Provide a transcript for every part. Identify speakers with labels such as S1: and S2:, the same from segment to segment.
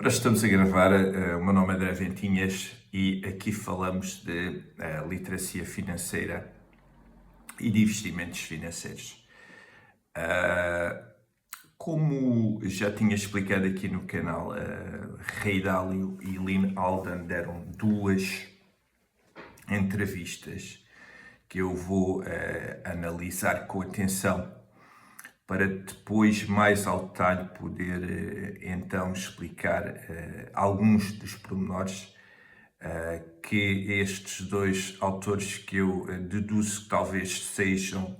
S1: Ora, estamos a gravar, o meu nome é André Ventinhas e aqui falamos de literacia financeira e de investimentos financeiros. Como já tinha explicado aqui no canal, Ray Dalio e Lynn Alden deram duas entrevistas que eu vou analisar com atenção para depois, mais ao detalhe, poder então explicar alguns dos pormenores que estes dois autores que eu deduzo que talvez sejam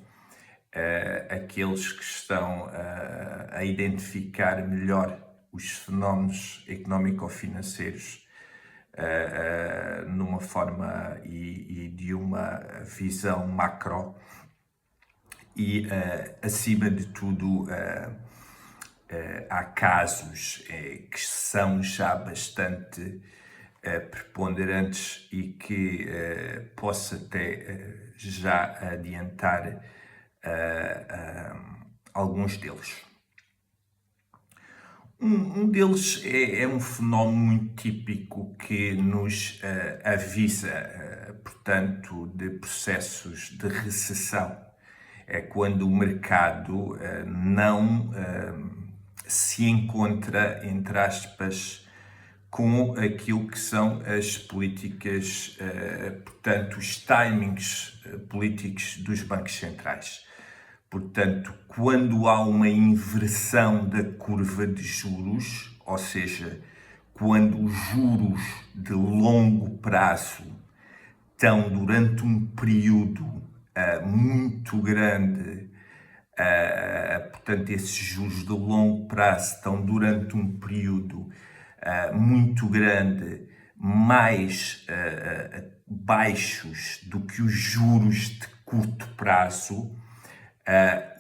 S1: aqueles que estão a identificar melhor os fenómenos económico-financeiros numa forma e de uma visão macro e, acima de tudo, há casos que são já bastante preponderantes e que posso até já adiantar alguns deles. Um deles é um fenómeno muito típico que nos avisa, portanto, de processos de recessão. É quando o mercado não se encontra, entre aspas, com aquilo que são as políticas, portanto, os timings políticos dos bancos centrais. Portanto, quando há uma inversão da curva de juros, ou seja, quando os juros de longo prazo estão durante um período muito grande, portanto, esses juros de longo prazo estão durante um período muito grande, mais baixos do que os juros de curto prazo,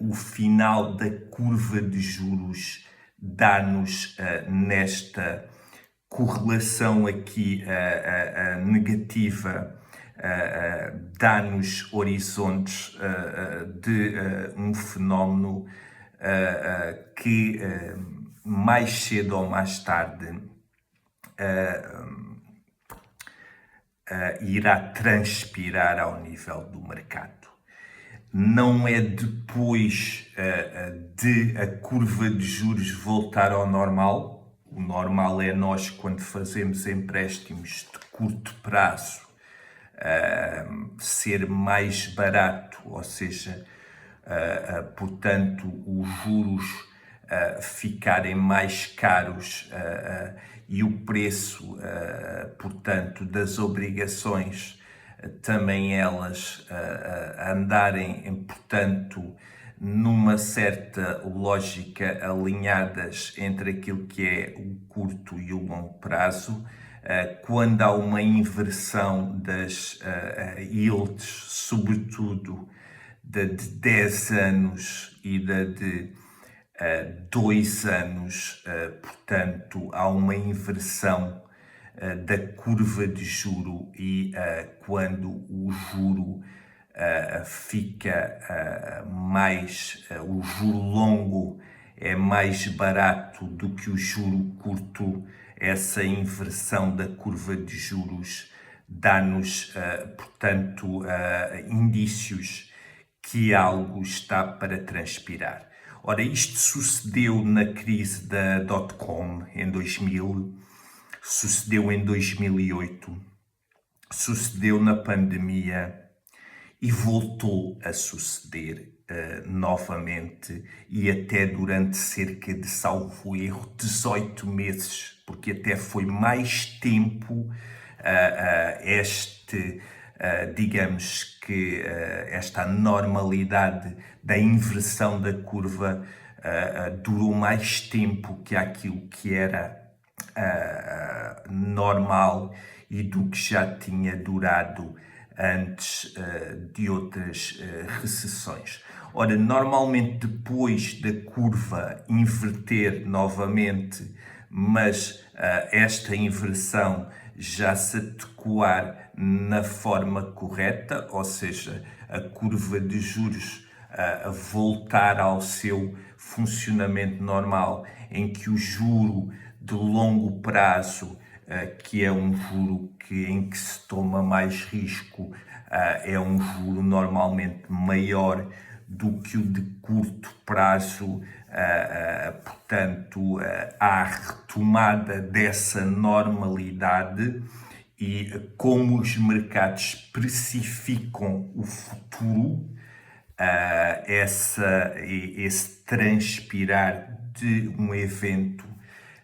S1: o final da curva de juros dá-nos nesta correlação aqui negativa, dá-nos horizontes de um fenómeno que mais cedo ou mais tarde irá transpirar ao nível do mercado. Não é depois de a curva de juros voltar ao normal. O normal é nós, quando fazemos empréstimos de curto prazo, ser mais barato, ou seja, portanto, os juros ficarem mais caros e o preço, portanto, das obrigações também elas andarem, portanto, numa certa lógica alinhadas entre aquilo que é o curto e o longo prazo. Quando há uma inversão das yields, sobretudo da de 10 anos e da de 2 anos, portanto, há uma inversão da curva de juro e quando o juro fica mais, o juro longo é mais barato do que o juro curto, essa inversão da curva de juros dá-nos, portanto, indícios que algo está para transpirar. Ora, isto sucedeu na crise da dot-com em 2000, sucedeu em 2008, sucedeu na pandemia e voltou a suceder novamente e até durante cerca de, salvo erro, 18 meses, porque até foi mais tempo digamos que esta normalidade da inversão da curva durou mais tempo que aquilo que era normal e do que já tinha durado antes de outras recessões. Ora, normalmente depois da curva inverter novamente, mas esta inversão já se adequar na forma correta, ou seja, a curva de juros voltar ao seu funcionamento normal, em que o juro de longo prazo, que é um juro em que se toma mais risco, é um juro normalmente maior do que o de curto prazo, portanto, há retomada dessa normalidade e como os mercados precificam o futuro, esse transpirar de um evento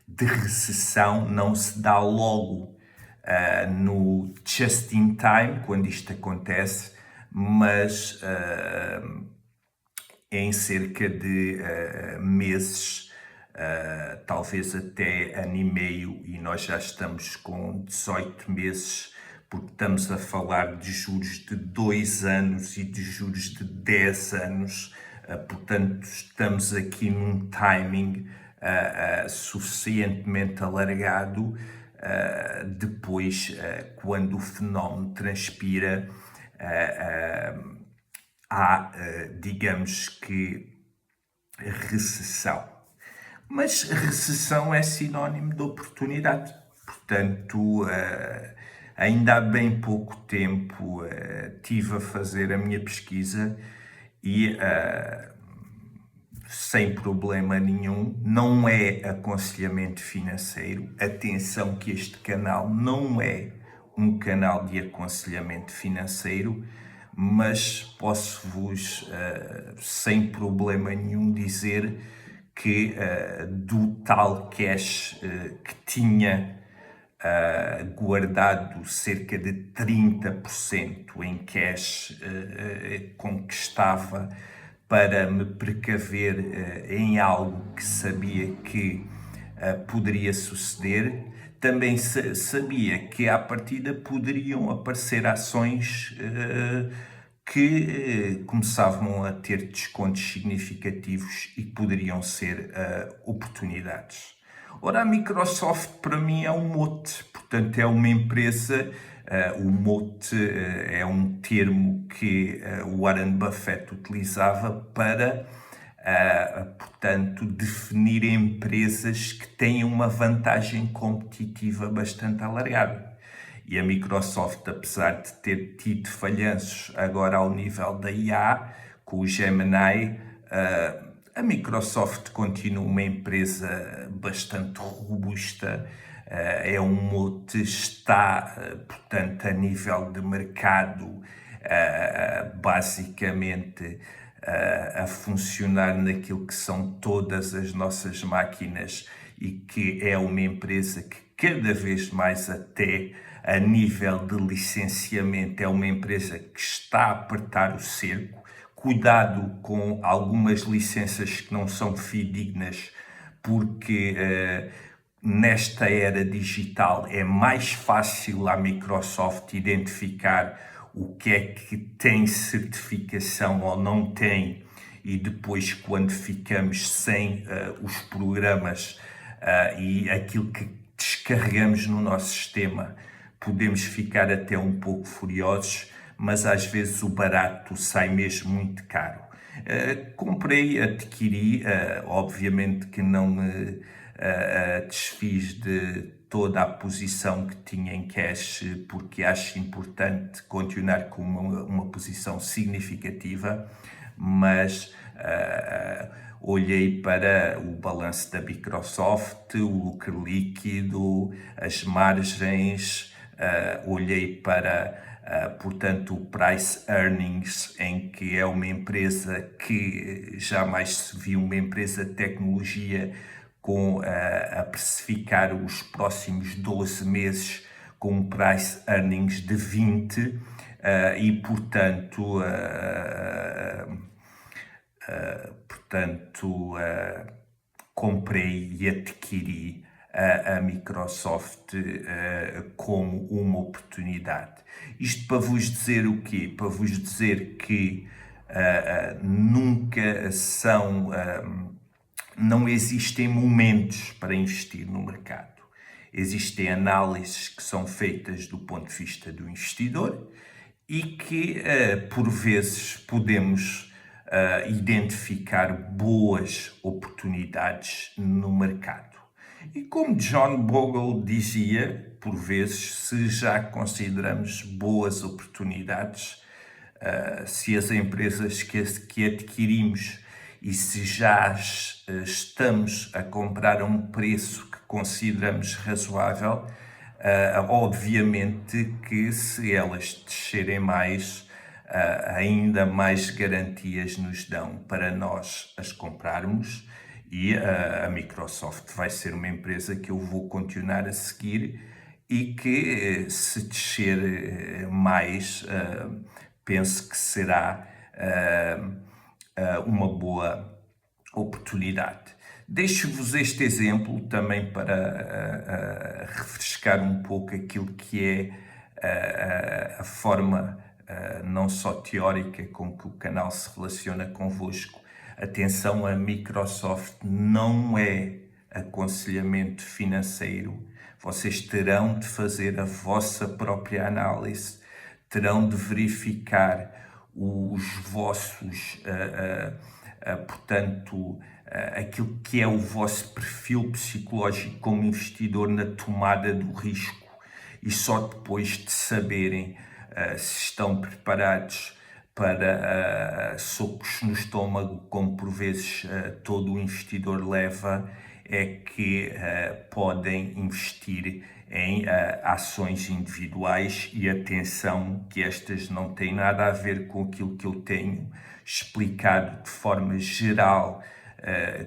S1: de recessão não se dá logo no just in time, quando isto acontece, mas em cerca de meses, talvez até ano e meio, e nós já estamos com 18 meses, porque estamos a falar de juros de 2 anos e de juros de 10 anos, portanto estamos aqui num timing suficientemente alargado. Depois, quando o fenómeno transpira, há, digamos que, recessão. Mas recessão é sinónimo de oportunidade. Portanto, ainda há bem pouco tempo estive a fazer a minha pesquisa e, sem problema nenhum, não é aconselhamento financeiro. Atenção que este canal não é um canal de aconselhamento financeiro, mas posso-vos, sem problema nenhum, dizer que do tal cash que tinha guardado, cerca de 30% em cash com que estava para me precaver em algo que sabia que poderia suceder. Também sabia que à partida poderiam aparecer ações que começavam a ter descontos significativos e que poderiam ser oportunidades. Ora, a Microsoft para mim é um mote, portanto é uma empresa, o mote é um termo que o Warren Buffett utilizava para, portanto, definir empresas que têm uma vantagem competitiva bastante alargada. E a Microsoft, apesar de ter tido falhanços agora ao nível da IA, com o Gemini, a Microsoft continua uma empresa bastante robusta, é um mote, está, portanto, a nível de mercado, basicamente a funcionar naquilo que são todas as nossas máquinas e que é uma empresa que cada vez mais até a nível de licenciamento é uma empresa que está a apertar o cerco. Cuidado com algumas licenças que não são fidedignas, porque nesta era digital é mais fácil à Microsoft identificar o que é que tem certificação ou não tem, e depois quando ficamos sem os programas e aquilo que descarregamos no nosso sistema, podemos ficar até um pouco furiosos, mas às vezes o barato sai mesmo muito caro. Comprei, adquiri, obviamente que não me desfiz de toda a posição que tinha em cash, porque acho importante continuar com uma posição significativa, mas olhei para o balanço da Microsoft, o lucro líquido, as margens, olhei para, portanto, o price earnings, em que é uma empresa que jamais se viu uma empresa de tecnologia com a precificar os próximos 12 meses com um price earnings de 20 e, portanto, comprei e adquiri a Microsoft como uma oportunidade. Isto para vos dizer o quê? Para vos dizer que nunca são... não existem momentos para investir no mercado. Existem análises que são feitas do ponto de vista do investidor e que, por vezes, podemos identificar boas oportunidades no mercado. E como John Bogle dizia, por vezes, se já consideramos boas oportunidades, se as empresas que adquirimos e se já estamos a comprar a um preço que consideramos razoável, obviamente que se elas descerem mais, ainda mais garantias nos dão para nós as comprarmos, e a Microsoft vai ser uma empresa que eu vou continuar a seguir e que, se descer mais, penso que será uma boa oportunidade. Deixo-vos este exemplo também para refrescar um pouco aquilo que é a forma não só teórica com que o canal se relaciona convosco. Atenção, a Microsoft não é aconselhamento financeiro. Vocês terão de fazer a vossa própria análise, terão de verificar os vossos, portanto, aquilo que é o vosso perfil psicológico como investidor na tomada do risco, e só depois de saberem se estão preparados para socos no estômago, como por vezes todo o investidor leva, é que podem investir em ações individuais. E atenção, que estas não têm nada a ver com aquilo que eu tenho explicado de forma geral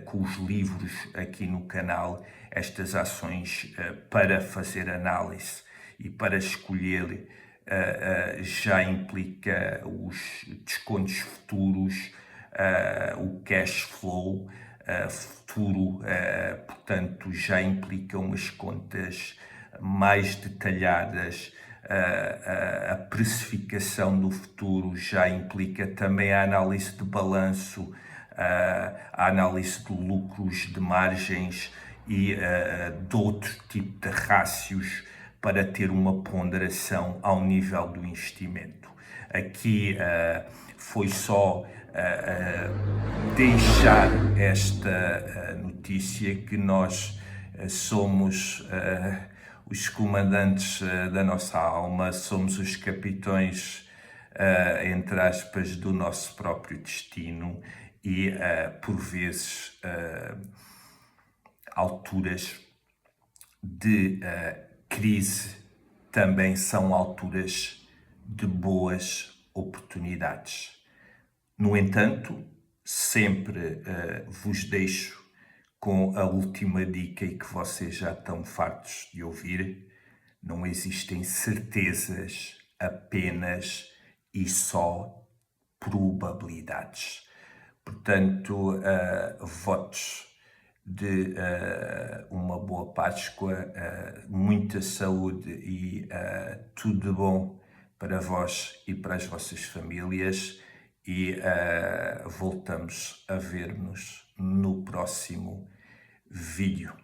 S1: com os livros aqui no canal. Estas ações, para fazer análise e para escolher, já implica os descontos futuros, o cash flow futuro, portanto já implica umas contas mais detalhadas. A precificação do futuro já implica também a análise de balanço, a análise de lucros, de margens e de outro tipo de rácios para ter uma ponderação ao nível do investimento. Aqui foi só deixar esta notícia que nós somos os comandantes da nossa alma, somos os capitões, entre aspas, do nosso próprio destino, e por vezes alturas de crise também são alturas de boas oportunidades. No entanto, sempre vos deixo com a última dica, e que vocês já estão fartos de ouvir: não existem certezas, apenas e só probabilidades. Portanto, votos de uma boa Páscoa, muita saúde e tudo de bom para vós e para as vossas famílias, e voltamos a ver-nos no próximo vídeo.